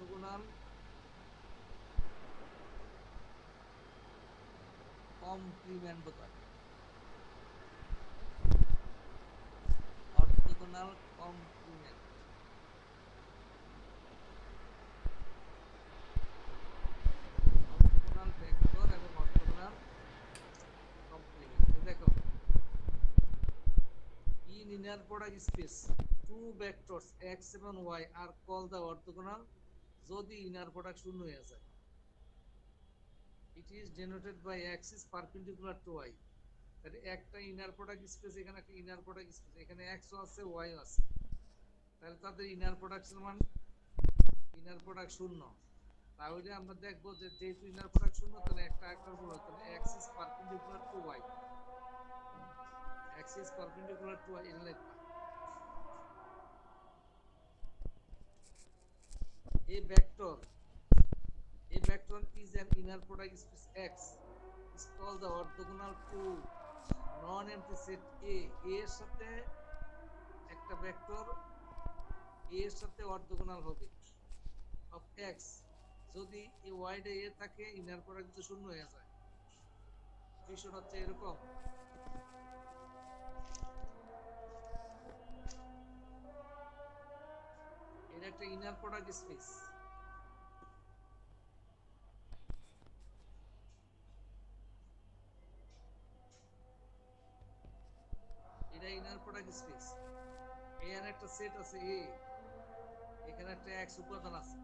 Orthogonal complement বোঝায়। Orthogonal complement, orthogonal vector এবং orthogonal complement. দেখো, in inner product space two vectors x এবং y are called the orthogonal যদি inner product শূন্য হয়ে যায়। It is denoted by x is perpendicular to y। তাহলে একটা ইনার প্রোডাক্ট স্পেস, এখানে একটা ইনার প্রোডাক্ট স্পেস, এখানে x ও আছে y ও আছে, তাহলে তাদের ইনার প্রোডাক্টের মান ইনার প্রোডাক্ট শূন্য। তাহলে আমরা দেখবো যে যেহেতু ইনার প্রোডাক্ট শূন্য, তাহলে একটা আকার বড়, তাহলে x is perpendicular to y, x is perpendicular to y এটা লিখবা। A vector is an inner product space x is called the orthogonal to non-empty set A। এর সাথে একটা ভেক্টর A এর সাথে অর্থোগোনাল হবে of x যদি এই y টা A থাকে, ইনার প্রোডাক্ট যদি শূন্য হয়ে যায়। বিষয় হচ্ছে এরকম, এটা একটা ইনার প্রোডাক্ট স্পেস, এটা ইনার প্রোডাক্ট স্পেস। এর একটা সেট আছে A, এখানে একটা x উপাদান আছে,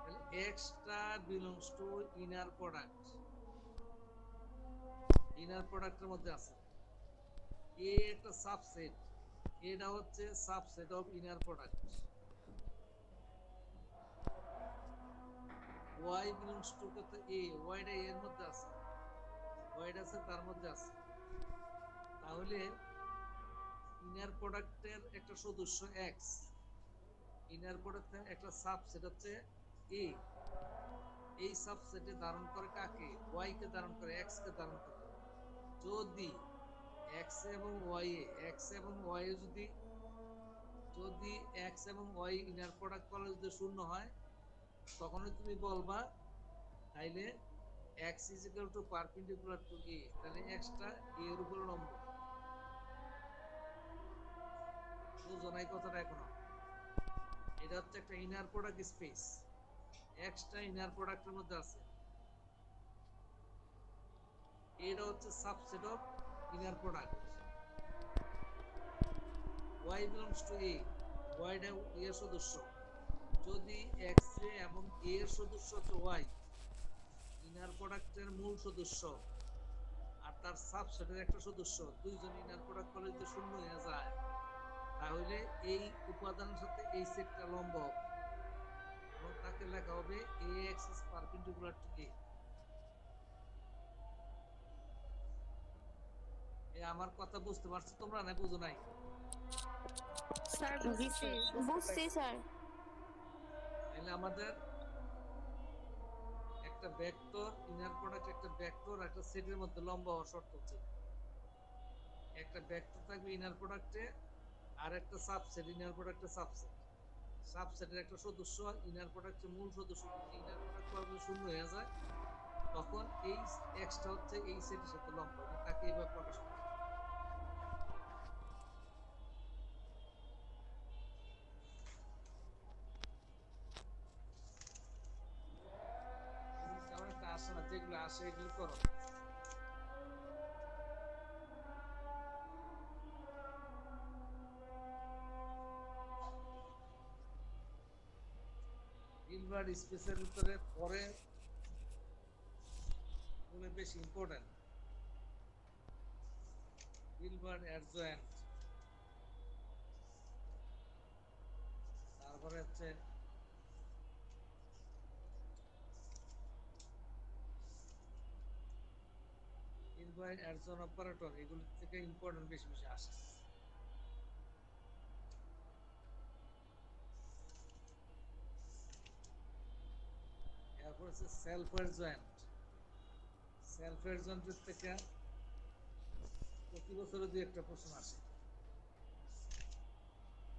তাহলে x টা belongs to inner product, inner প্রোডাক্টের মধ্যে আছে। A একটা সাবসেট, এটা হচ্ছে subset of inner product. y belongs to কত A, y টা এর মধ্যে আছে, y টা আছে তার মধ্যে আছে। তাহলে ইনার প্রোডাক্টের একটা সদস্য x, ইনার প্রোডাক্টের একটা সাবসেট হচ্ছে A, এই সাবসেটে ধারণ করে কাকে? y কে ধারণ করে, x কে ধারণ করে। যদি x এবং y এ যদি x এবং y ইনার প্রোডাক্ট করলে যদি শূন্য হয়, তখনই তুমি বলবা তাইলে x is equal to perpendicular to A, তাহলে x টা A এর উপর লম্ব। বুঝো নাই কথাটা এখনো? এটা হচ্ছে একটা ইনার প্রোডাক্ট স্পেস, x টা ইনার প্রোডাক্টের মধ্যে আছে, এটা হচ্ছে subset of inner product. y belongs to A, y টা A এর সদস্য। যদি x এবং A এর সদস্য হচ্ছে y, ইনার প্রোডাক্টের মূল সদস্য আর তার সাবসেটের একটা সদস্য, দুইজন ইনার প্রোডাক্ট করলে যদি শূন্য হয়ে যায়, তাহলে এই উপাদানের সাথে এই সেটটা লম্ব হবে এবং তাকে লেখা হবে ax is perpendicular to A। আমার কথা বুঝতে পারছো তোমরা, না বুঝো নাই? স্যার বুঝছি, বুঝছি স্যার। তাহলে আমাদের একটা ভেক্টর, ইনার প্রোডাক্ট একটা ভেক্টর একটা সেটের মধ্যে লম্ব হওয়ার শর্ত হচ্ছে একটা ভেক্টর থাকবে ইনার প্রোডাক্টে, আর একটা সাবসেট, ইনার প্রোডাক্টের সাবসেট, সাবসেটের একটা সদস্য ইনার প্রোডাক্টের মূল সদস্য। ইনার প্রোডাক্ট যদি শূন্য হয়ে যায়, তখন এই এক্সটা হচ্ছে এই সেটের সাথে লম্ব, তাকে এইভাবে প্রকাশ করা। তেমন একটা আসে না, যেগুলো আসে এগুলো করো। হিলবার্ট স্পেসের ভিতরে পরে বেশি ইম্পর্টেন্ট হিলবার্ট অ্যাডজয়েন্ট, তারপরে হচ্ছে হিলবার্ট অ্যাডজয়েন্ট অপারেটর, এগুলো থেকে ইম্পর্টেন্ট বেশি বেশি আসে। এরপর হচ্ছে সেলফ অ্যাডজয়েন্ট, সেলফ অ্যাডজয়েন্টের থেকে প্রতি বছরে দুই একটা প্রশ্ন আসে।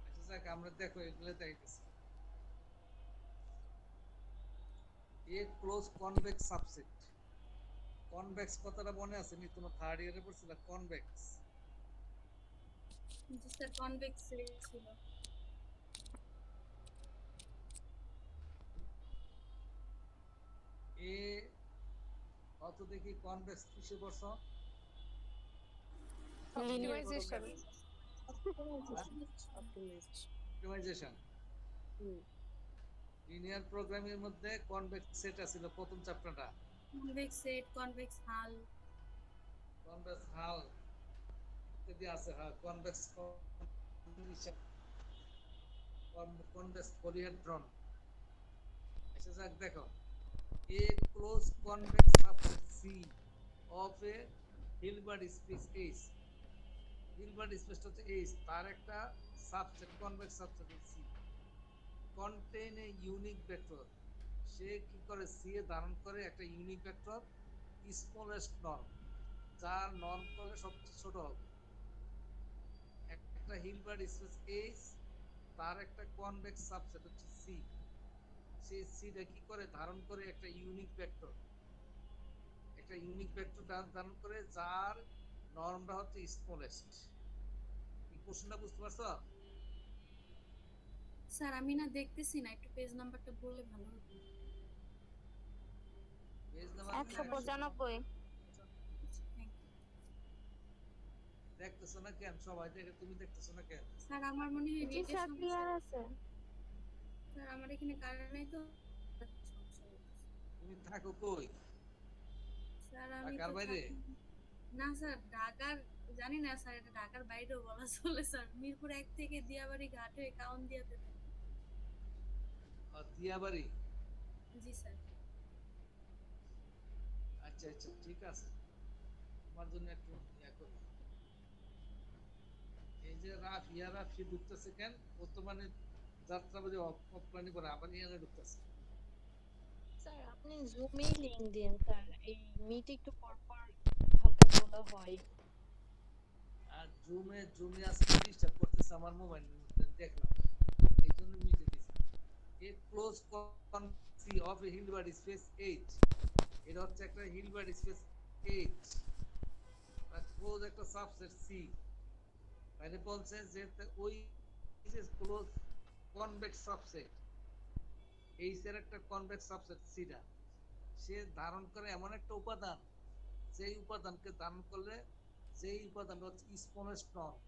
আচ্ছা যাক, আমরা দেখো এগুলো দেখাইতেছি। এ ক্লোজ কনভেক্স সাবসেট। কনভেক্স কথাটা মনে আছে নি? তোমার থার্ড ইয়ারে পড়ছিল কনভেক্স। জি স্যার, কনভেক্স ছিল। এ অত দেখি কনভেক্স কিসে পড়ছ? মিনিমাইজেশন। অপটিমাইজেশন। লিনিয়ার প্রোগ্রামিং মধ্যে কনভেক্স সেট আছিল প্রথম চ্যাপ্টারটা। কনভেক্স সেট, কনভেক্স হাল। কনভেক্স হাল ইত্যাদি আছে। হ্যাঁ, কনভেক্স কনভেক্স পলিহেড্রন। আচ্ছা যাক, দেখো a close convex subset C of a Hilbert space H. Hilbert স্পেসটা হচ্ছে এইচ, তার একটা subset convex subset C contain a unique vector. সে কি করে? সি এ ধারণ করে একটা ইউনিক ভেক্টর স্মলেস্ট নর্ম, যার নর্ম করে সবচেয়ে ছোট হবে। একটা হিলবার্ট স্পেস এইচ, তার একটা কনভেক্স সাবসেট হচ্ছে সি। সেই সিটা কি করে? ধারণ করে একটা ইউনিক ভেক্টর। একটা ইউনিক ভেক্টর ধারণ করে যার নর্মটা হচ্ছে স্মলেস্ট। এই কোশ্চেনটা বুঝতে পারছো? স্যার আমি না দেখতেছি না, একটু পেজ নাম্বারটা বললে ভালো হতো। Page number 195। Thank you. দেখতেছো না কেন? সবাই দেখে, তুমি দেখতেছো না কেন? স্যার আমার মনে হয় জি নেটের স্যার, সমস্যা। ক্লিয়ার আছে। স্যার আমার এখানে কারেন্ট নাই তো সমস্যা হচ্ছে। তুমি থাকো কই? স্যার আমি ঢাকার তো বাইরে? না স্যার, ঢাকার জানি না স্যার, এটা ঢাকার বাইরেও বলা চলে স্যার। মিরপুর 1 থেকে দিয়াবাড়ি ঘাট হয়ে কাউন্দিয়াতে থাকি। দিয়াবাড়ি? জি স্যার। আচ্ছা আচ্ছা, ঠিক আছে। তোমার জন্য একটু ইয়া করি। এই যে রাফি ঢুকতেছে কেন? বর্তমানে যাত্রাবাড়ি অফলাইনে করে আবার ইয়ানে ঢুকতেছে। স্যার আপনি জুমেই লিংক দিন স্যার, এই মিট একটু পর পর হালকা বলা হয়। আর জুমে আজকে ডিস্টার্ব করতেছে আমার মোবাইলের মধ্যে, দেখলাম, এই জন্য মিটে দিছি। এ ক্লোজ কনসি of a Hilbert space H. এটা হচ্ছে একটা হিলবার্ট স্পেস এইচ, আর ক্লোজ একটা সাবসেট সি। মানে বলছে যে ওই যে ক্লোজ কনভেক্স সাবসেট এইচ এর একটা কনভেক্স সাবসেট সিটা সে ধারণ করে এমন একটা উপাদান, যেই উপাদানকে ধারণ করলে যেই উপাদান হচ্ছে স্মলেস্ট নর্ম।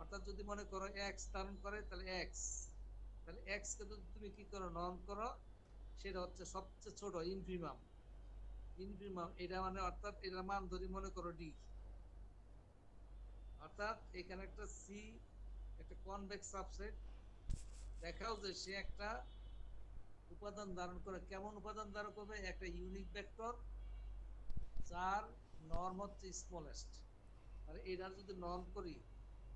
অর্থাৎ যদি মনে করো এক্স ধারণ করে, তাহলে এক্স, তাহলে এক্স কে যদি তুমি কি করো? নর্ম করো, সেটা হচ্ছে সবচেয়ে ছোট ইনফিমাম। ইনফিমাম এটা মানে অর্থাৎ এটার মান ধরি মনে করো ডি। অর্থাৎ এখানে একটা সি একটা কনভেক্স সাবসেট দেখাও যে সে একটা উপাদান ধারণ করে। কেমন উপাদান ধারণ করবে? একটা ইউনিক ভেক্টর যার নর্ম হচ্ছে স্মলেস্ট। আর এটার যদি নর্ম করি,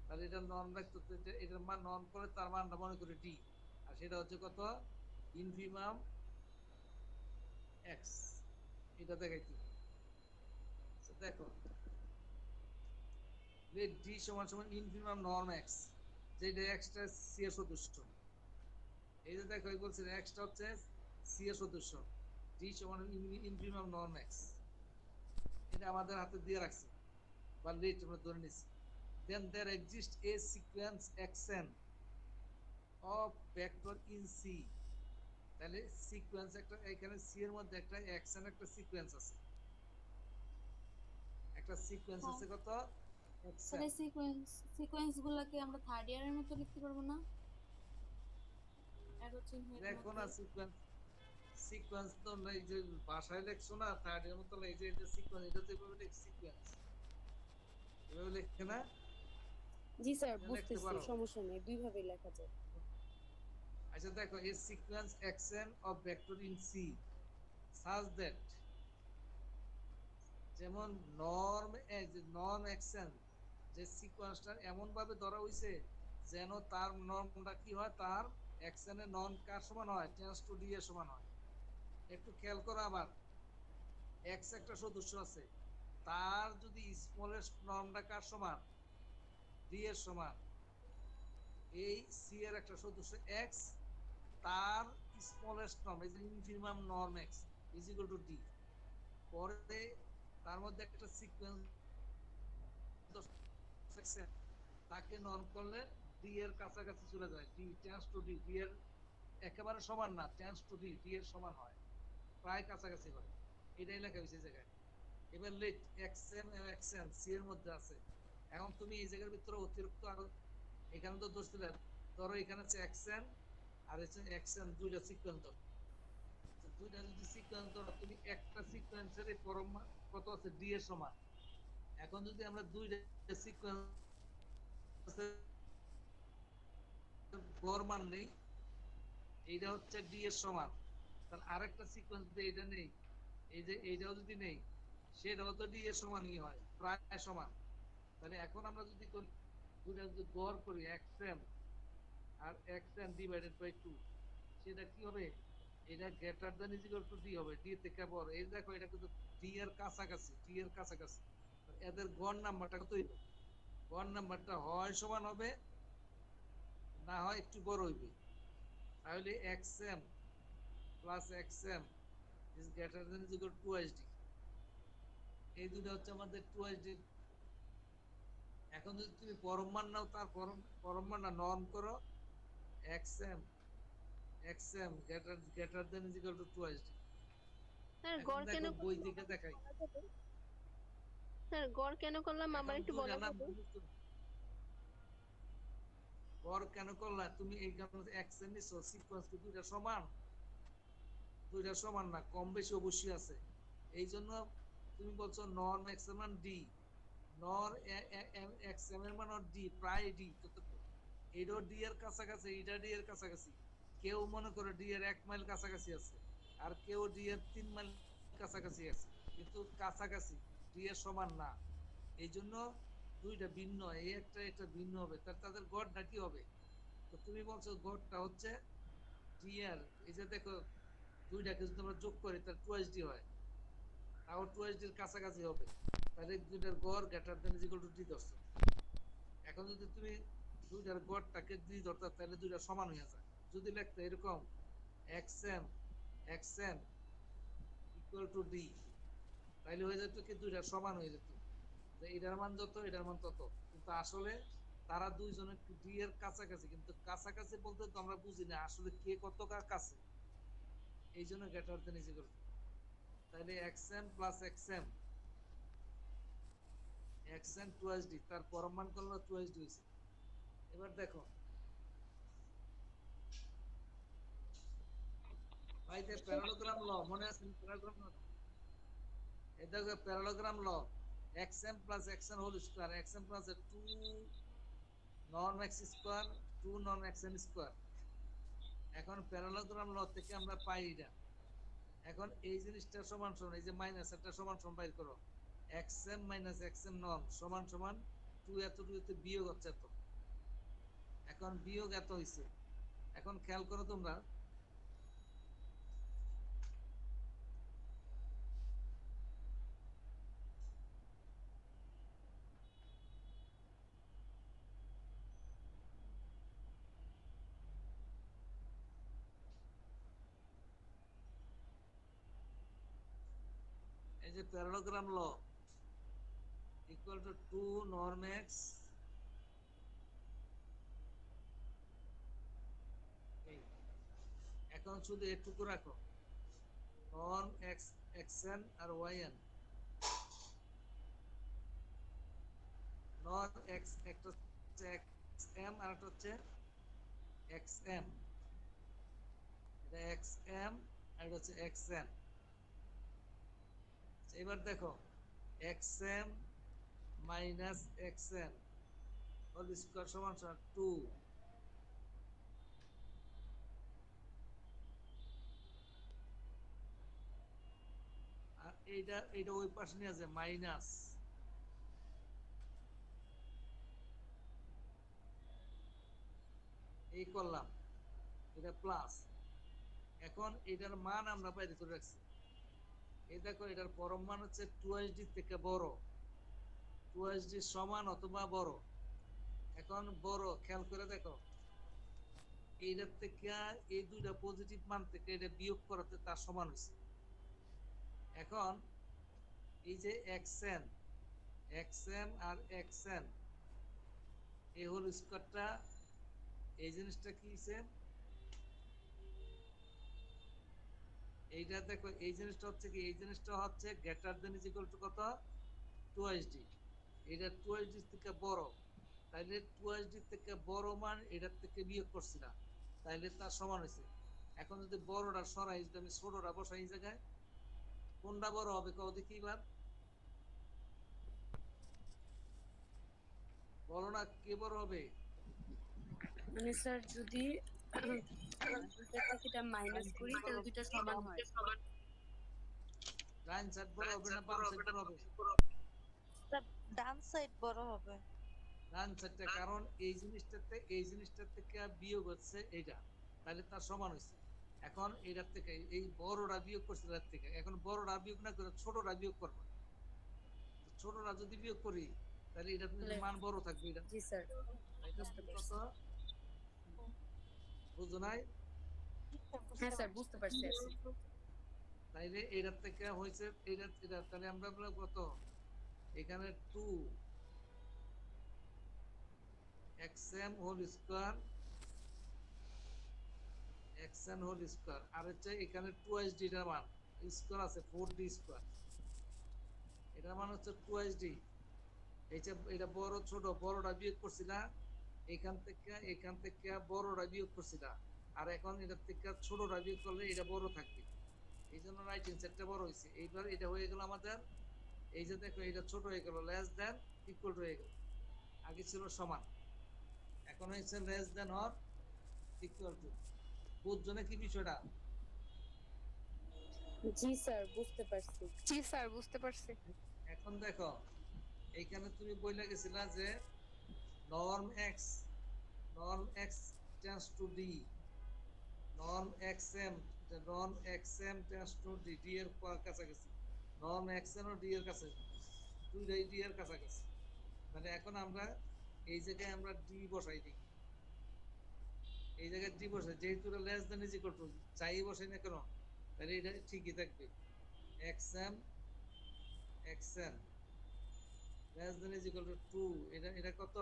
তাহলে এটার নর্ম ভেক্টর, এটার মান নর্ম করে তার মানটা মনে করি ডি, আর সেটা হচ্ছে কত? Infimum x. এটা দেখাইতে দেখো, লেট ডি সমান সমান ইনফিমাম নর্ম এক্স, যেটা এক্সটা সি এর সদস্য। এই যে দেখো, এই বলছে এক্সটা হচ্ছে সি এর সদস্য, ডি সমান ইনফিমাম নর্ম এক্স। এটা আমাদের হাতে দিয়ে রাখছি, বা লেট আমরা ধরে নিচ্ছি। Then there exists a sequence xn of vector in C. তাহলে সিকোয়েন্স একটা, এখানে সি এর মধ্যে একটা xn একটা সিকোয়েন্স আছে, একটা সিকোয়েন্স আছে কত? Sir xn। এই সিকোয়েন্স গুলোকে আমরা থার্ড ইয়ারের মতো লিখতে পারবো না? অ্যারো চিহ্নের দেখো না মধ্যে। সিকোয়েন্স তো এই যে ভাষায় লেখছো না থার্ড এর মতো, এই যে এটা সিকোয়েন্স, এটা তো এভাবে লেখ সিকোয়েন্স, এভাবে লেখে না? জি স্যার, এটা লিখতে বুঝতেছি, পারো। সমস্যা নেই, দুইভাবে লেখা যায়। আচ্ছা দেখো, এই sequence xn of vector in C such that, যেমন নর্ম নর্ম xn, যে সিকোয়েন্সটা এমন ভাবে ধরা হইছে যেন তার নর্মটা কি হয়? তার xn এর নর্ম কার সমান হয়? টেন্স টু ডি এর সমান হয়। একটু খেয়াল করো, আবার x একটা সদস্য আছে, তার যদি স্মলেস্ট নর্মটা কার সমান? ডি এর সমান। এই সি এর একটা সদস্য x, তার স্মলেস্ট নর্ম এই যে infimum norm x, is equal to D. পরে তার মধ্যে একটা সিকোয়েন্স তাকে নন করলে ডি এর কাছাকাছি চলে যায়, D tends to D, D এর একেবারে সমান না, টেন্স টু ডি, ডি এর সমান হয়, প্রায় কাছাকাছি হয়, এটাই লেখা হয়েছে এই জায়গায়। এবার লেট এক্সএম এবং এক্সএন সি এর মধ্যে আছে। এখন তুমি এই জায়গার ভিতরে অতিরিক্ত আরো এখানে তো দোষ দিলে, ধরো এখানে হচ্ছে এক্সএন আর হচ্ছে এক্সএন দুইটা সিকোয়েন্স ধরো, দুইটা যদি সিকোয়েন্স ধরো তুমি একটা সিকোয়েন্সের পরম কত আছে ডি এর সমান। এখন যদি আমরা দুইটা সিকোয়েন্স গড় মান নেই, এইটা হচ্ছে ডি এর সমান, তাহলে আরেকটা সিকোয়েন্স যদি এটা নেই, এই যে এইটাও যদি নেই, সেটাও তো ডি এর সমানই হয়, প্রায় সমান। তাহলে এখন আমরা যদি করি দুইটা যদি গড় করি এক্সএম আর এক্সএন ডিভাইডেড বাই 2, সেটা কি হবে? এটা greater than is equal to D হবে, ডি থেকে বড়। এই দেখো এটা কিন্তু ডি এর কাছাকাছি, ডি এর কাছাকাছি। এদের গড় নাম্বারটা কত হইবে? গড় নাম্বারটা হয় সমান হবে, না হয় একটু বড় হইবে। তাহলে xm plus xm is greater than is equal two 2hd। এই দুটো হচ্ছে আমাদের 2hd। এখন যদি তুমি পরম মান নাও, তার পরম মান নন করো, xm greater than is equal two 2hd। Sir এখন গড় কেন দেখো বই থেকে দেখাই। স্যার গড় কেন করলাম আবার এখন একটু দুইটা বলা নাম যাবে? গড় কেন করলা তুমি? এই কারণে xm নিছো, সিকোয়েন্স কি দুইটা সমান? দুইটা সমান না, কম বেশি অবশ্যই আছে। এই জন্য তুমি বলছো নন xm মান ডি, নর xm এর মান ডি, প্রায় ডি, এটাও ডি এর কাছাকাছি, এটা ডি এর কাছাকাছি। কেউ মনে করে ডি এর 1 মাইল কাছাকাছি আছে, আর কেউ ডি এর 3 মাইল কাছাকাছি আছে, কিন্তু কাছাকাছি, ডি এর সমান না। এই জন্য দুইটা ভিন্ন, এই একটা একটা ভিন্ন হবে, তাদের গড়টা কি হবে? তো তুমি বলছো গড়টা হচ্ছে ডি এর, এই যে দেখো দুইটাকে যদি আমরা যোগ করি তাহলে 2hd হয়, তাও 2hd এর কাছাকাছি হবে, তাহলে দুইটার গড় greater than is equal to D ধরছো। এখন যদি তুমি দুইটার গড়টাকে ডি ধরতে, তাহলে দুইটা সমান হয়ে যায়। যদি লিখতে এরকম xm ইকুয়াল টু ডি, তাহলে হয়ে যেত কি দুইটা সমান হয়ে যেত, যে এটার মান যত এটার মান তত। কিন্তু আসলে তারা দুইজনের ডি এর কাছাকাছি, কিন্তু কাছাকাছি বলতে তো আমরা বুঝি না আসলে কে কত কাছে, এই জন্য greater than is equal two. তাহলে xm প্লাস xm 2hd, তার পরম মান করলো 2hd হয়েছে। এবার দেখো ভাই, যে প্যারালোগ্রাম ল মনে আছে? প্যারালোগ্রাম ল, এই দেখো parallelogram law, xm plus xn whole square, xm plus 2 নন x স্কয়ার 2 নন xn স্কয়ার। এখন প্যারালোগ্রাম ল থেকে আমরা পাই এটা। এখন এই জিনিসটা সমান সমান, এই যে মাইনাস একটা সমান সমান বাইর করো, xm মাইনাস xm নন সমান সমান 2 এত 2 এতে বিয়োগ হচ্ছে এত। এখন বিয়োগ এত হইছে। এখন খেয়াল করো তোমরা, এই যে parallelogram law equal to 2 norm x, এখন শুধু এটুকু রাখো, নন এক্স xn আর yn, নন x একটা হচ্ছে xm আর একটা হচ্ছে xm, এটা xm আর এটা হচ্ছে xn। এবার দেখো xm minus xn whole square সমান সমান 2, আর এইটা ওই পাশে নিয়ে আছে মাইনাস, এই করলাম, এটা প্লাস। এখন এটার মান আমরা বাইরে করে রাখছি, এই দেখো এটার পরম মান হচ্ছে 2hd থেকে বড়, 2hd সমান অথবা বড়। এখন বড়, খেয়াল করে দেখো এইটার থেকে এই দুইটা পজিটিভ মান থেকে এটা বিয়োগ করাতে তার সমান হয়েছে, এখন এই যে xn xm আর xn এই হোল স্কোয়ারটা এই জিনিসটা কি হইছে এইটা দেখো এই জিনিসটা হচ্ছে কি এই জিনিসটা হচ্ছে greater than is equal two কত 2hd এটা 2hd থেকে বড় তাইলে 2hd থেকে বড় মান এটার থেকে বিয়োগ করছি না তাইলে তার সমান হইছে এখন যদি বড়টা সরাই যদি আমি ছোটটা বসাই এই জায়গায় কোনটা বড় হবে কও দেখি এবার বলো না কে বড় হবে মানে স্যার যদি দুইটা থেকে এটা মাইনাস করি তাহলে দুইটা সমান হয়। ডান সাইড বড় হবে না বাম সাইড বড় হবে স্যার ডান সাইড বড় হবে। ডান সাইডটা কারণ এই জিনিসটার থেকে বিয়োগ হচ্ছে এইটা তাহলে তার সমান হইছে এখন এটার থেকে এই বড়টা বিয়োগ করছে এটার থেকে এখন বড়টা বিয়োগ না করে ছোটটা বিয়োগ করব ছোটটা যদি বিয়োগ করি তাহলে এটা মান বড় থাকবে এটা জি স্যার এটা কত বুঝো নাই হ্যাঁ স্যার বুঝতে পারছি তাইলে এটার থেকে হইছে এটা তাহলে আমরা বলবো কত এখানে 2 xm whole square xn whole square আর হচ্ছে এখানে 2hd এর মান স্কয়ার আছে 4d স্কয়ার এটার মান হচ্ছে 2hd এটা বড় ছোট বড়টা বিয়োগ করছি না এখান থেকে বড়টা বিয়োগ করছি না আর এখন এটার থেকে ছোটটা বিয়োগ করলে এটা বড় থাকবে এই জন্য রাইট হ্যান্ড সাইডটা বড় হয়েছে এইবার এটা হয়ে গেল আমাদের এই যে দেখো এটা ছোট হয়ে গেল লেস দেন ইকুয়াল হয়ে গেল আগে ছিল সমান এখন হয়েছে less than or equal to বুঝছো না কি বিষয়টা জি স্যার বুঝতে পারছি। জি স্যার বুঝতে পারছি। এখন দেখো এইখানে তুমি বইলা গেছিলা যে norm x tends to d norm xm tends to d এর কাছাকাছি norm xn ও d এর কাছে দুইটাই d এর কাছাকাছি মানে এখন আমরা এই জায়গায় আমরা d বসাই দিই এই জায়গায় d বসাই যেহেতু less than is equal two চাই বসাই না কেন তাহলে এটা ঠিকই থাকবে xm xn less than is equal to 2 এটা কত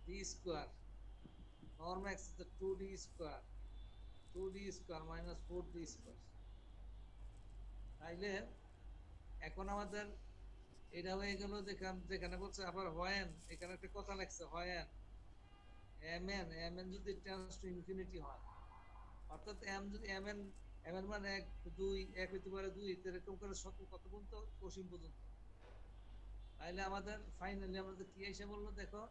d square norm x is the 2d square minus 4d square তাইলে এখন আমাদের এটা হয়ে গেল যেখানে বলছে আবার when এখানে একটা কথা লাগছে when mn যদি tends to infinity হয় অর্থাৎ m যদি mn মানে 1 2 1 হইতে পারে 2 এরকম করে কত পর্যন্ত অসীম পর্যন্ত তাইলে আমাদের ফাইনালি আমাদের কি এসে বললো দেখো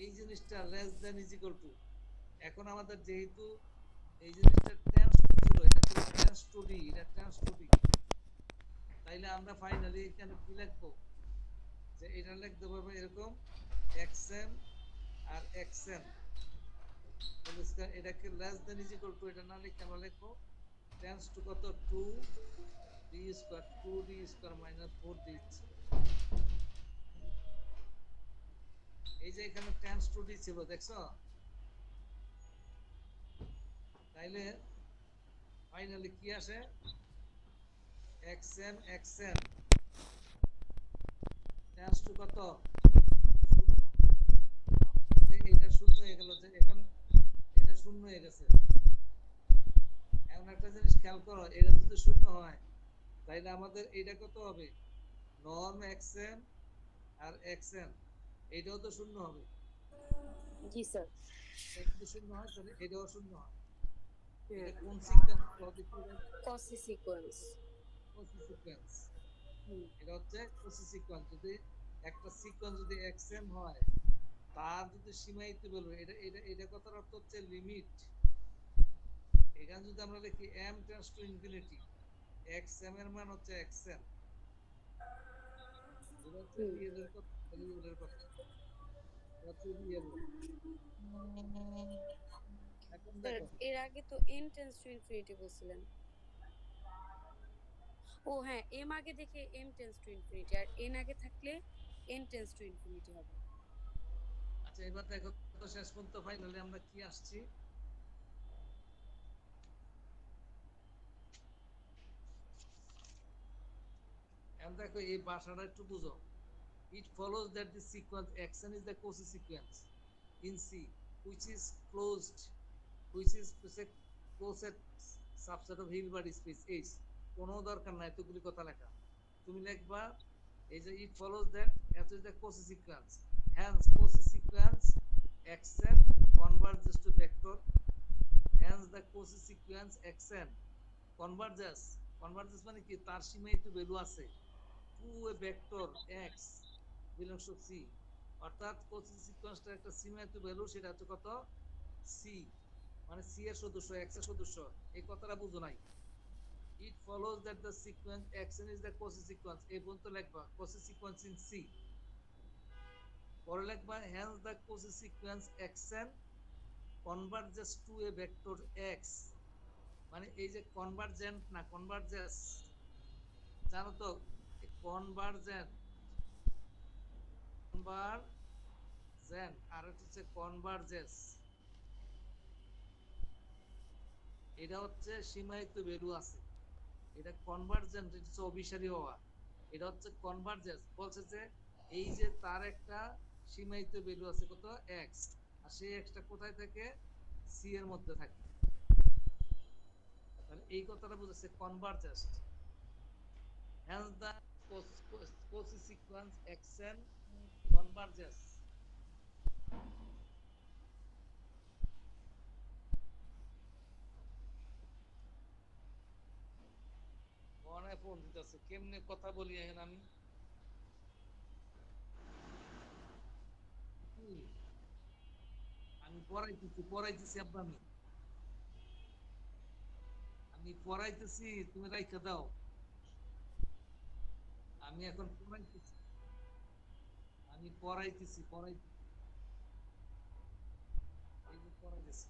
এই জিনিসটা less than is equal two এখন আমাদের যেহেতু এই জিনিসটা টেন্স ছিল এটা ছিল টেন্স টু ডি এটা টেন্স টু ডি তাইলে আমরা ফাইনালি এখানে কি লিখবো যে এটা লিখতে পারবো এরকম xm আর xn এটাকে less than is equal two এটা না লিখে আমরা লিখবো টেন্স টু কত 2d square 2d square minus 4d এই যে এখানে টেন্স টু ডি ছিল দেখছো তাইলে ফাইনালি কি আসে xm xn টেন্স টু কত 0 এটা শূন্য হয়ে গেল যে এখন এটা শূন্য হয়ে গেছে এখন একটা জিনিস খেয়াল করো এটা যদি শূন্য হয় তাইলে আমাদের এটা কত হবে নর্ম xm আর xn এটাও তো শূন্য হবে জি স্যার এটা যদি শূন্য হয় তাহলে এটাও শূন্য হয় এটা কোন সিকোয়েন্স কসি সিকোয়েন্স এটা হচ্ছে কসি সিকোয়েন্স যদি একটা সিকোয়েন্স যদি xm হয় তার যদি সীমায়িত বলবো এটা এটা এটা কথার অর্থ হচ্ছে লিমিট এখানে যদি আমরা লিখি m tends to infinity xm এর মান হচ্ছে xn এটা হচ্ছে রিয়েলের কথা রিয়েলের কথা হচ্ছে রিয়েল এখন স্যার দেখো এর আগে তো n টেন্স টু ইনফিনিটি বলছিলেন। ও হ্যাঁ m আগে দেখে m টেন্স টু ইনফিনিটি আর n আগে থাকলে n টেন্স টু ইনফিনিটি হবে। আচ্ছা এবার দেখো তো শেষ পর্যন্ত ফাইনালি আমরা কি আসছি এখন দেখো এই ভাষাটা একটু বুঝো। It follows that the sequence xn is the Cauchy sequence in C, which is closed, which is a closed subset of Hilbert space H. কোনো দরকার নাই এতগুলি কথা লেখা। তুমি লিখবা এই যে it follows that H is the Cauchy sequence. Hence Cauchy sequence xn converges to vector. Hence the Cauchy sequence xn converges মানে কি তার সীমায়িত ভ্যালু আছে to a vector x belongs to C, অর্থাৎ Cauchy সিকোয়েন্সটার একটা সীমায়িত ভ্যালু সেটা হচ্ছে কত C, মানে C এর সদস্য x এর সদস্য। এই কথাটা বুঝো নাই। It follows that the sequence xn is the Cauchy sequence, এই পর্যন্ত লিখবা Cauchy sequence in C। পরে লিখবা hence the Cauchy sequence xn converges to a vector x, মানে এই যে কনভার্জেন্ট না কনভার্জেস, জানো তো কনভার্জেন্ট আর হচ্ছে কনভার্জেস, এটা হচ্ছে সীমায়িত ভ্যালু আছে, এটা কনভার্জেন্ট, এটা হচ্ছে অভিসারী হওয়া, এটা হচ্ছে কনভার্জেস। বলছে যে এই যে তার একটা সীমায়িত ভ্যালু আছে কত এক্স, আর সেই এক্সটা কোথায় থাকে সি এর মধ্যে থাকে। তাহলে এই কথাটা বুঝাচ্ছে কনভার্জেস। hence the Cauchy sequence xn converges. মনে ফোন দিতেছে, কেমনে কথা বলি এখন আমি। আমি পড়াইতেছি আব্বা, আমি পড়াইতেছি, তুমি রাইখা দাও। আমি এখন পড়াইতেছি, আমি পড়াইতেছি এই যে পড়াইতেছি।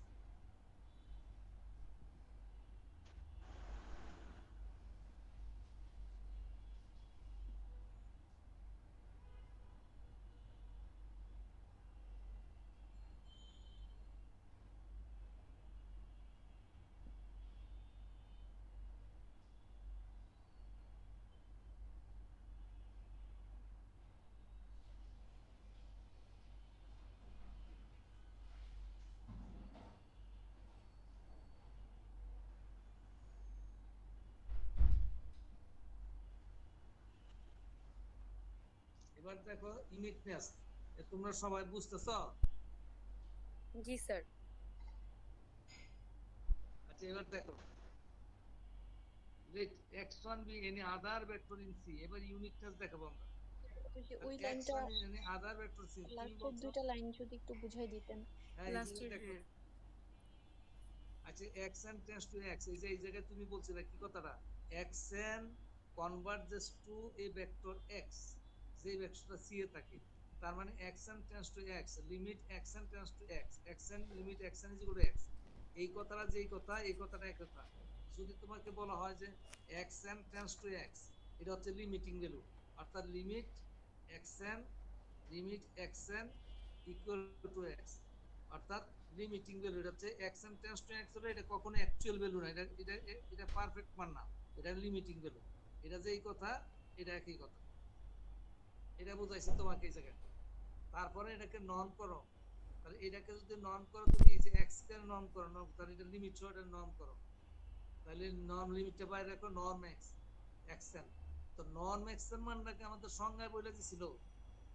এবার দেখো ইউনিকনেস, তোমরা সবাই বুঝতেছো? জি স্যার। আচ্ছা এবার দেখো let x1 be any other vector in C, এবার ইউনিকনেস দেখাবো আমরা। ওই লাইনটা x1 is any other vector in C, তুমি লাস্টের বলছো দুইটা লাইন যদি একটু বুঝাই দিতেন। হ্যাঁ এই যে লাস্টের দেখো। হ্যাঁ। আচ্ছা xn tends to x, এই যে এই জায়গায় তুমি বলছিলে কি কথাটা, xn converges to a vector x, যে ভেক্টরটা c এ থাকে, তার মানে xn tends to x, limit xn tends to x, xn limit xn is equal to x, এই কথাটা যেই কথা এই কথাটা এক কথা। যদি তোমাকে বলা হয় যে xn tends to x, এটা হচ্ছে লিমিটিং ভ্যালু, অর্থাৎ limit xn equal to x, অর্থাৎ লিমিটিং ভ্যালু, এটা হচ্ছে xn tends to x হলে এটা কখনো অ্যাকচুয়াল ভ্যালু না, এটা পারফেক্ট মান না, এটা লিমিটিং ভ্যালু। এটা যেই কথা এটা একই কথা, এটা বুঝাইছে তোমাকে এই জায়গায়। তারপরে এটাকে নন করো, তাহলে এটাকে যদি নন করো তুমি এই যে x কে নন করো, তাহলে এটা লিমিট সহ এটা নন করো, তাহলে নন লিমিটটা বাইরে রাখো, নর্ম এক্স xn। তো নর্ম xn মানটাকে আমাদের সংজ্ঞায় বলে দিছিল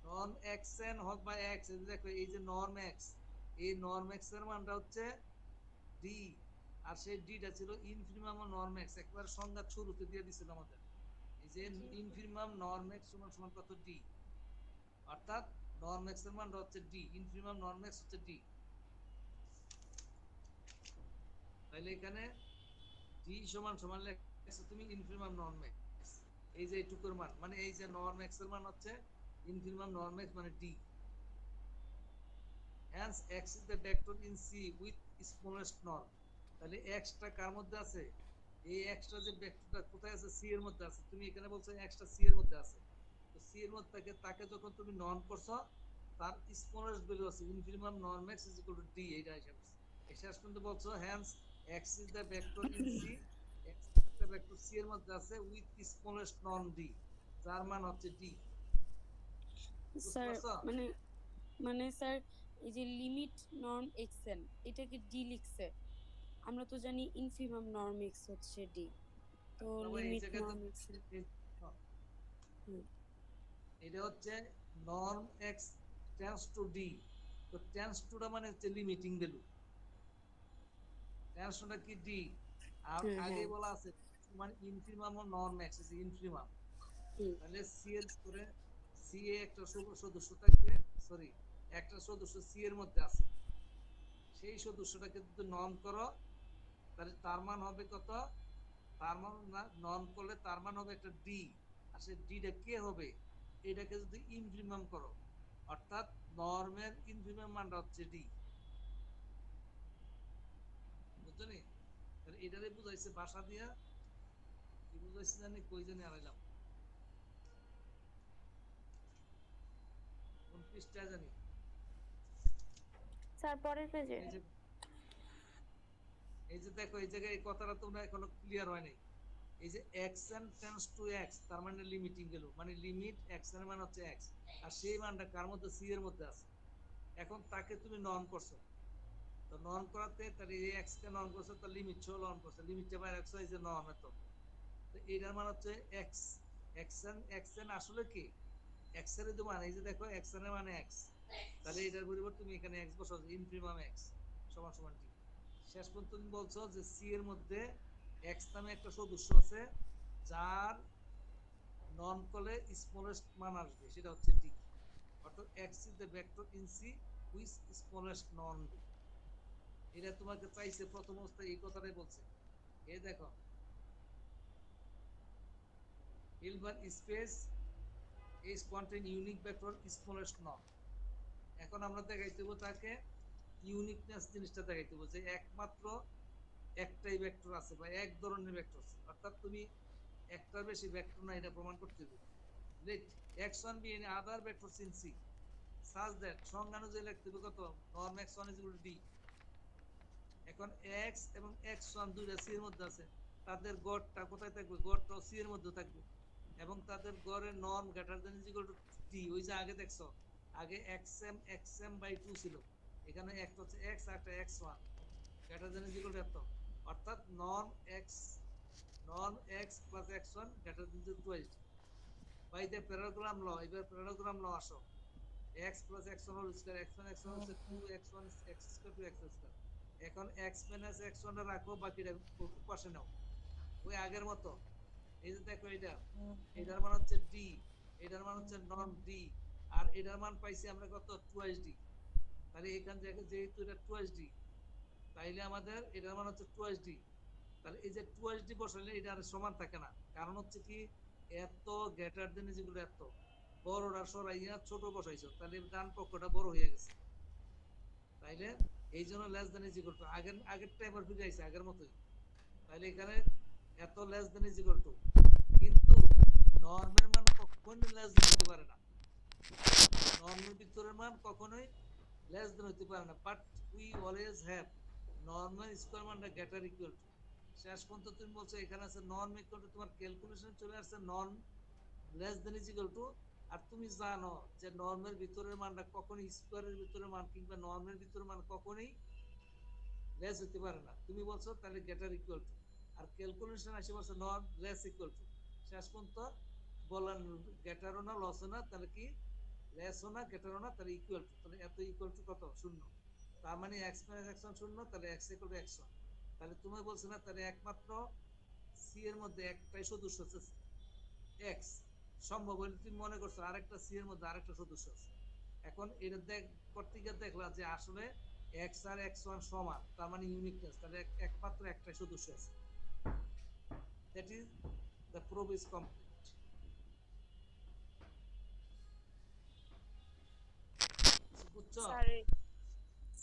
নর্ম xn হোক বা x, দেখো এই যে নর্ম x, এই নর্ম x এর মানটা হচ্ছে d, আর সেই ডিটা ছিল ইনফিনিমাম নর্ম x, একবার সংজ্ঞা শুরুতে দিয়ে দিছিল আমাদের, এই যে ইনফিনিমাম নর্ম x সমান সমান কত d, অর্থাৎ নর্ম x এর মানটা হচ্ছে d, ইনফিনিমাম নর্ম x হচ্ছে d। তাহলে এখানে d সমান সমান লেখছো তুমি ইনফিনিমাম নর্ম x, এই যে এইটুকুর মান, মানে এই যে নর্ম x এর মান হচ্ছে ইনফিনিমাম নর্ম x মানে d। hence x is the vector in C with smallest norm, তাহলে x টা কার মধ্যে আছে, এই x টা যে ভেক্টরটা কোথায় আছে, C এর মধ্যে আছে, তুমি এখানে বলছো x টা C এর মধ্যে আছে, তো C এর মধ্যে থাকে, তাকে যখন তুমি নন করছো তার স্মলেস্ট ভ্যালু আছে ইনফিনিমাম norm x is equal to d, এইটা হিসাব আছে। শেষ পর্যন্ত বলছো hence x is the vector in C, x একটা ভেক্টর C এর মধ্যে আছে with smallest norm d, যার মান হচ্ছে ডি। স্যার পারছো? মানে মানে স্যার এই যে লিমিট নর্ম এক্সএন এটাকে ডি লিখছে, আমরা তো জানি ইনফিমাম নর্ম এক্স হচ্ছে ডি, তো বাবা এই লিমিট জায়গায় তো নর্ম এক্সএন। এটা হচ্ছে norm x tends to D, তো টেন্স টুটা মানে হচ্ছে লিমিটিং ভ্যালু, টেন্স টুটা কি ডি, আর হ্যাঁ আগে হ্যাঁ বলা আছে মানে ইনফিমাম ও নর্ম এক্স আছে ইনফিমাম, হুম, তাহলে সি এর করে সি এ একটা সদস্য থাকবে, সরি একটা সদস্য সি এর মধ্যে আছে, সেই সদস্যটাকে যদি নর্ম করো তাহলে তার মান হবে কত, তার মান নর্ম করলে তার মান হবে একটা ডি, আর সেই ডিটা কে হবে, এটাকে যদি ইনফিমাম করো অর্থাৎ নর্মের ইনফিমাম মানটা হচ্ছে ডি, বুঝছো নি? তাহলে এটারে বুঝাইছে ভাষা দিয়া, কি বুঝাইছে জানি, কই জানি আড়াইলাম, কোন পৃষ্ঠায় জানি, স্যার পরের পেজে। এই যে এই যে দেখো এই জায়গায় এই কথাটা তোমরা এখনো ক্লিয়ার হয় নাই, এই যে x n tends to x তার মানে লিমিটিং গেল, মানে লিমিট x এর মান হচ্ছে x, আর সেই মানটা কার মধ্যে c এর মধ্যে আছে, এখন তাকে তুমি নর্ম করছো, তো নর্ম করাতে তার এই x কে নর্ম করছো, তার লিমিট ছ নর্ম করছো, লিমিটটা বাইরে রাখছো, এই যে নর্ম এত, তো এটার মান হচ্ছে x, x n আসলে কি x এর যে মান, এই যে দেখো x n এর মানে x, তাহলে এটার পরিবর্তে তুমি এখানে x বসাও, ইনফিমাম x সমান সমান d, শেষ পর্যন্ত তুমি বলছো যে সি এর মধ্যে এক্স নামে একটা সদস্য আছে যার নন করলে স্মলেস্ট মান আসবে, সেটা হচ্ছে ডি, অর্থাৎ X is the vector in C which smallest নন ডি। এটা তোমাকে চাইছে প্রথম অবস্থায় এই কথাটাই বলছে, এই দেখো Hilbert space is contain unique vector smallest norm, এখন আমরা দেখাইতে হবে তাকে ইউনিকনেস জিনিসটা দেখাইতে হবে যে একমাত্র একটাই ভেক্টর আছে বা এক ধরনের ভেক্টর আছে, অর্থাৎ তুমি একটার বেশি ভেক্টর না এটা প্রমাণ করতে হবে, let x1 be any other vectors in C such that সংজ্ঞা অনুযায়ী লিখতে হবে কত, norm x1 is equal to d, এখন x এবং x1 দুইটা c এর মধ্যে আছে, তাদের গড়টা কোথায় থাকবে, গড়টাও c এর মধ্যে থাকবে, এবং তাদের গড়ের norm greater than is equal two d, ওই যে আগে দেখছো আগে xm বাই 2 ছিল, এখানে একটা হচ্ছে x আর একটা x1 greater than is equal to এত, অর্থাৎ norm x plus x1 greater than is twice by the parallelogram law, এবার প্যারাগ্রাম ল আসো, x plus x1 whole square, x1 হচ্ছে 2x1 x square to x square, এখন x minus x1 টা রাখো, বাকিটা পাশে নাও ওই আগের মতো, এই যে দেখো এটার মান হচ্ছে d, এটার মান হচ্ছে নর্ম d, আর এটার মান পাইছি আমরা কত টুয়াইস d, তাহলে এখান থেকে যেহেতু এটা টুয়াইস d, তাইলে আমাদের এটার মান হচ্ছে টুয়াইস d, তাহলে এই যে টুয়াইস d বসালে এটা আর সমান থাকে না, কারণ হচ্ছে কি এত গ্রেটার দেন ইজ ইকুয়াল এত, বড়টা সরাইয়া ছোট বসাইছো, তাহলে ডান পক্ষটা বড় হয়ে গেছে, তাইলে এই জন্য less than is equal two আগেরটা এবার ফিরে আইছে আগের মতোই, তাইলে এখানে এত less than is equal two, কিন্তু নর্মের মান কখনোই লেস দেন হতে পারে না, নর্মের ভিতরের মান কখনোই লেস দেন হতে পারে না, but we always have normal square মানটা গ্রেটার ইকুয়াল টু, শেষ পর্যন্ত তুমি বলছো এখানে আছে নর্ম ইকুয়াল টু, তোমার ক্যালকুলেশন চলে আসছে norm less than is equal to, আর তুমি জানো যে নর্মের ভিতরের মানটা কখনোই স্কয়ারের ভিতরের মান কিংবা নর্মের ভিতরের মান কখনোই লেস হতে পারে না, তুমি বলছো তাহলে গ্রেটার ইকুয়াল টু, আর ক্যালকুলেশন আসে বলছে নর্ম লেস ইকুয়াল টু, শেষ পর্যন্ত বললেন গ্রেটারও না লসও না, তাহলে কি লেসও না গ্রেটারও না, তাহলে ইকুয়াল টু, তাহলে এত ইকুয়াল টু কত শূন্য, তার মানে x মাইনাস x1 শূন্য, তাহলে x ইকুয়াল টু x1, তাহলে তুমি বলছো না তাহলে একমাত্র সি এর মধ্যে একটাই সদস্য আছে x, সম্ভব হলে তুমি মনে করছো আরেকটা সি এর মধ্যে আরেকটা সদস্য আছে, এখন এটা করতে গিয়ে দেখলা যে আসলে x আর x1 সমান, তার মানে ইউনিকনেস, তাহলে একমাত্র একটাই সদস্য আছে, that is the proof is complete, বুঝছো? Sir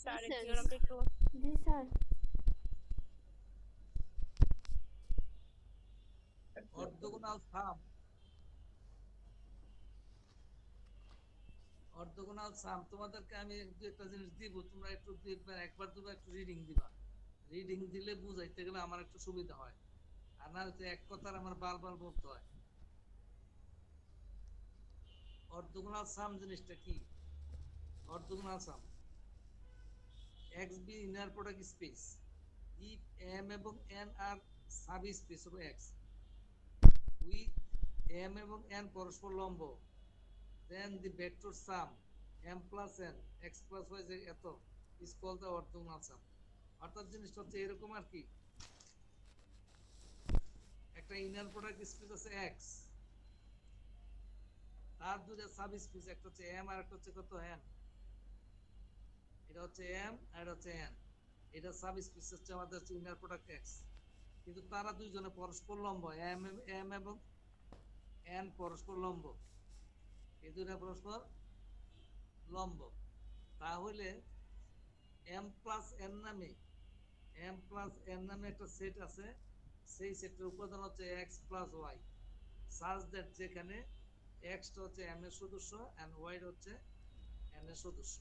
sir Yes, sir. থিওরামটা একটু জি sir. Orthogonal sum, orthogonal sum তোমাদেরকে আমি দু একটা জিনিস দিব, তোমরা একটু দেখবে, একবার দুবার একটু রিডিং দিবা, রিডিং দিলে বুঝাইতে গেলে আমার একটু সুবিধা হয়, আর না হচ্ছে এক কথার আমার বারবার বলতে হয়, অর্থোগোনাল সাম জিনিসটা কি? Orthogonal sum X be inner product space if M এবং N are subspace of X with M এবং এন পরস্পর লম্ব, then the vector sum M plus N X plus Y যে এত is called the orthogonal sum. অর্থাৎ জিনিসটা হচ্ছে এরকম আর কি, একটা ইনার প্রোডাক্ট স্পেস আছে এক্স, তার দুটো সাব স্পেস, একটা হচ্ছে এম আর একটা হচ্ছে কত এন। এটা হচ্ছে এম আর এটা হচ্ছে এন, এটা সাব স্পেস হচ্ছে আমাদের হচ্ছে ইনার প্রোডাক্ট এক্স। কিন্তু তারা দুইজনে পরস্পর লম্ব, এম এম এবং এন পরস্পর লম্ব, এই দুইটা পরস্পর লম্ব। তাহলে এম প্লাস এন নামে একটা সেট আছে, সেই সেটের উপাদান হচ্ছে X plus Y, such that যেখানে এক্স হচ্ছে এম এর সদস্য এন্ড ওয়াই হচ্ছে এন এর সদস্য,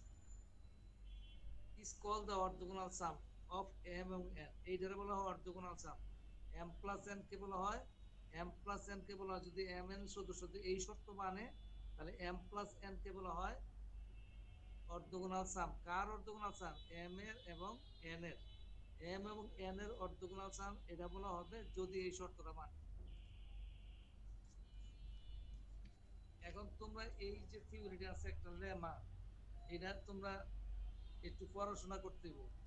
is called the orthogonal sum of m এবং n। এইটারে বলা হয় orthogonal sum। m plus n কে বলা হয় যদি m n সদস্য যদি এই শর্ত মানে, তাহলে m plus n কে বলা হয় orthogonal sum। কার orthogonal sum? m এর এবং n এর, m এবং n এর orthogonal sum এটা বলা হবে যদি এই শর্তটা মানে। এখন তোমরা এই যে থিওরিটা আছে একটা লেমা, এটা তোমরা একটু পড়াশোনা করতে হবে।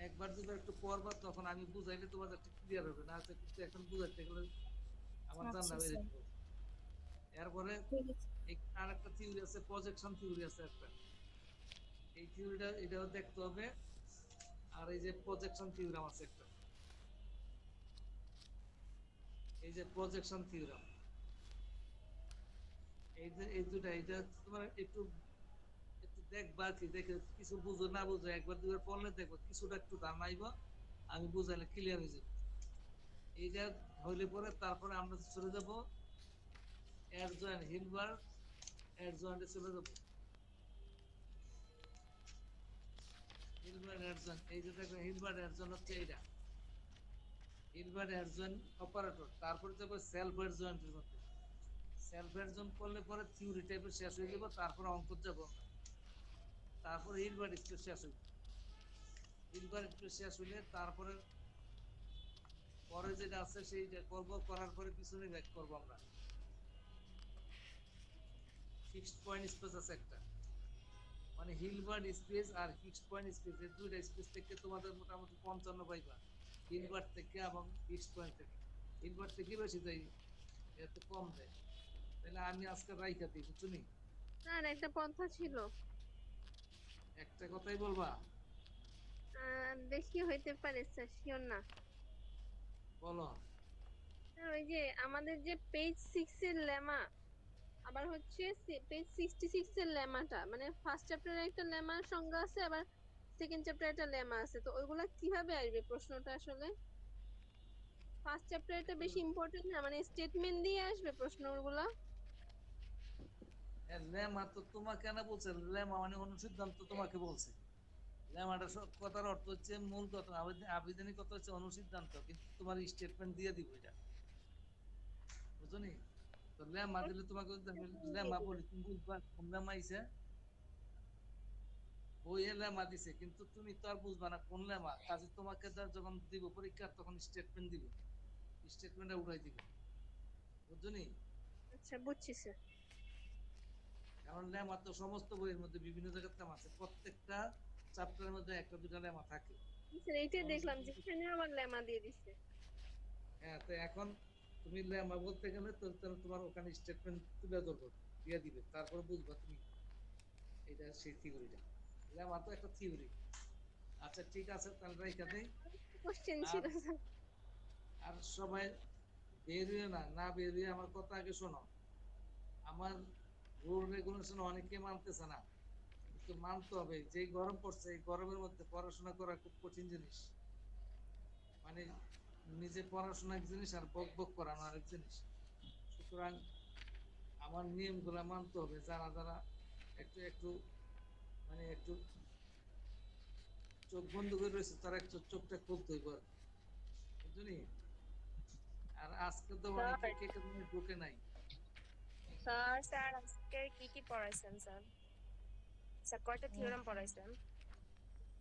একবার দুবার একটু পড়বা, তখন আমি বুঝাইলে তোমাদের একটু ক্লিয়ার হবে, না কিন্তু এখন বুঝাইতে গেলে আমার জানা আচ্ছা হয়ে স্যার, যেত। এরপরে ঠিক আছে। আর একটা থিওরি আছে, প্রজেকশন থিওরি আছে একটা, এই থিওরিটা এটাও দেখতে হবে। আর এই যে প্রজেকশন থিওরাম আছে একটা, এই যে প্রজেকশন থিওরাম, এই যে এই দুটা, এটা তোমার একটু একটু দেখবা কি, দেখে কিছু বুঝো না বুঝো একবার দুবার পড়লে দেখবো কিছুটা একটু ধারণা আইব, আমি বুঝাইলে ক্লিয়ার হয়ে যাবে। এইটা হইলে পরে তারপরে আমরা চলে যাব এডজয়েন্ট হিলবার্ট এডজয়েন্টে চলে যাব। হিলবার্ট এডজয়েন্ট, এই যে দেখো হিলবার্ট এডজয়েন্ট হচ্ছে এইটা, হিলবার্ট এডজয়েন্ট অপারেটর। তারপরে যাব সেলফ এডজয়েন্টের মধ্যে, সেলফ এডজয়েন্ট করলে পরে থিওরি টাইপের শেষ হয়ে যাব, তারপরে অঙ্ক যাব, তারপরে হিলবার্ট স্পেস শেষ হইব। হিলবার্ট স্পেস শেষ হইলে তারপরে পরে যেটা আছে সেইটা করব, করার পরে পিছনে ব্যাক করব আমরা। ফিক্সড পয়েন্ট স্পেস আছে একটা, মানে হিলবার্ট স্পেস আর ফিক্সড পয়েন্ট স্পেস, এই দুইটা স্পেস থেকে তোমাদের মোটামুটি 55 পাইবা, হিলবার্ট থেকে এবং ফিক্সড পয়েন্ট থেকে। হিলবার্ট থেকে বেশি দেয়, এত কম দেয়। তাহলে আমি আজকে রাইখা দিই, বুঝছো নি? স্যার একটা পন্থা ছিল, একটা কথাই বলবা? দেখি হইতে পারে স্যার, শিওর না। বলো। স্যার ওই যে আমাদের যে পেজ 6 এর লেমা, আবার হচ্ছে পেজ 66 এর লেমাটা, মানে ফার্স্ট চ্যাপ্টারে একটা লেমার সংজ্ঞা আছে, আবার সেকেন্ড চ্যাপ্টারে একটা লেমা আছে, তো ওইগুলা কিভাবে আসবে প্রশ্নটা আসলে? ফার্স্ট চ্যাপ্টারটা বেশি ইম্পর্টেন্ট না, মানে স্টেটমেন্ট দিয়ে আসবে প্রশ্নগুলো? লেমা তো তোমাকে না বলছে, লেমা মানে অনুসিদ্ধান্ত তোমাকে বলছে। লেমাটা সব কথার অর্থ হচ্ছে মূল কথা, আবেদনিক কথা হচ্ছে অনুসিদ্ধান্ত, কিন্তু তোমার স্টেটমেন্ট দিয়ে দিব এটা, বুঝছো নি? তো লেমা দিলে তোমাকে যদি আমি লেমা বলি, তুমি বুঝবা কোন লেমা আইছে, বইয়ে লেমা দিছে, কিন্তু তুমি তো আর বুঝবা না কোন লেমা। কাজে তোমাকে যখন দিব পরীক্ষা, তখন স্টেটমেন্ট দিব, স্টেটমেন্টটা উঠাই দিব, বুঝছো নি? আচ্ছা বুঝছি স্যার। কারণ লেমা তো সমস্ত বইয়ের মধ্যে বিভিন্ন জায়গার লেমা আছে, প্রত্যেকটা চ্যাপ্টারের মধ্যে একটা দুটা লেমা থাকে। স্যার এইটাই দেখলাম যে এখানে আবার লেমা দিয়ে দিছে। হ্যাঁ, তো এখন তুমি লেমা বলতে গেলে তো তাহলে তোমার ওখানে স্টেটমেন্ট তুলে ধরবো, দিয়ে দিবে, তারপরে বুঝবা তুমি এটা সেই থিওরিটা। লেমা তো একটা থিওরি। আচ্ছা ঠিক আছে, তাহলে এখানে কোশ্চেন আর ছিল স্যার। আর সবাই বেরিয়ে না বেরিয়ে আমার কথা আগে শোনো। আমার রুল রেগুলেশন অনেকে মানতেছে না, কিন্তু মানতে হবে। যে গরম পড়ছে, এই গরমের মধ্যে পড়াশোনা করা খুব কঠিন জিনিস। মানে নিজে পড়াশোনা এক জিনিস আর বক বক করানো আরেক জিনিস। সুতরাং আমার নিয়মগুলো মানতে হবে। যারা যারা একটু একটু মানে একটু চোখ বন্ধ করে রয়েছে, তারা একটু চোখটা খুলতে হইব, বুঝলি? আর আজকে তো অনেকে ঢুকে নাই, স্যার আজকে কি পড়াইছেন স্যার? স্যার কয়টা থিওরাম পড়াইছেন?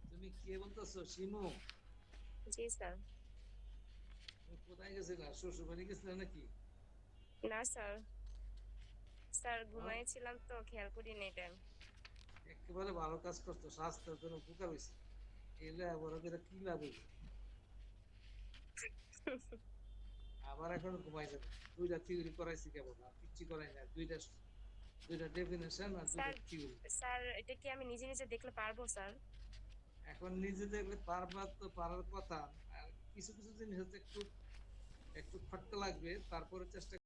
তুমি কে বলতেছো? শিমু? জি স্যার। তুমি কোথায় গেছিলা? শ্বশুর বাড়ি গেছিলা নাকি? না স্যার, স্যার ঘুমাইছিলাম তো খেয়াল করিনি এটা। একেবারে ভালো কাজ করছো, স্বাস্থ্যের জন্য উপকার হয়েছে। এলে বড় করে কি লাভ হইলো? আবার এখন ঘুমাই যাবে। দুইটা থিওরি করাইছি কেবল, আর কিচ্ছু করাই না। দুইটা ডেফিনেশন আর দুইটা স্যার থিওরি। স্যার এটা কি আমি নিজে নিজে দেখলে পারবো স্যার? এখন নিজে দেখলে পারবা তো, পারার কথা। আর কিছু কিছু জিনিস হচ্ছে একটু একটু খটকা লাগবে, তারপরে চেষ্টা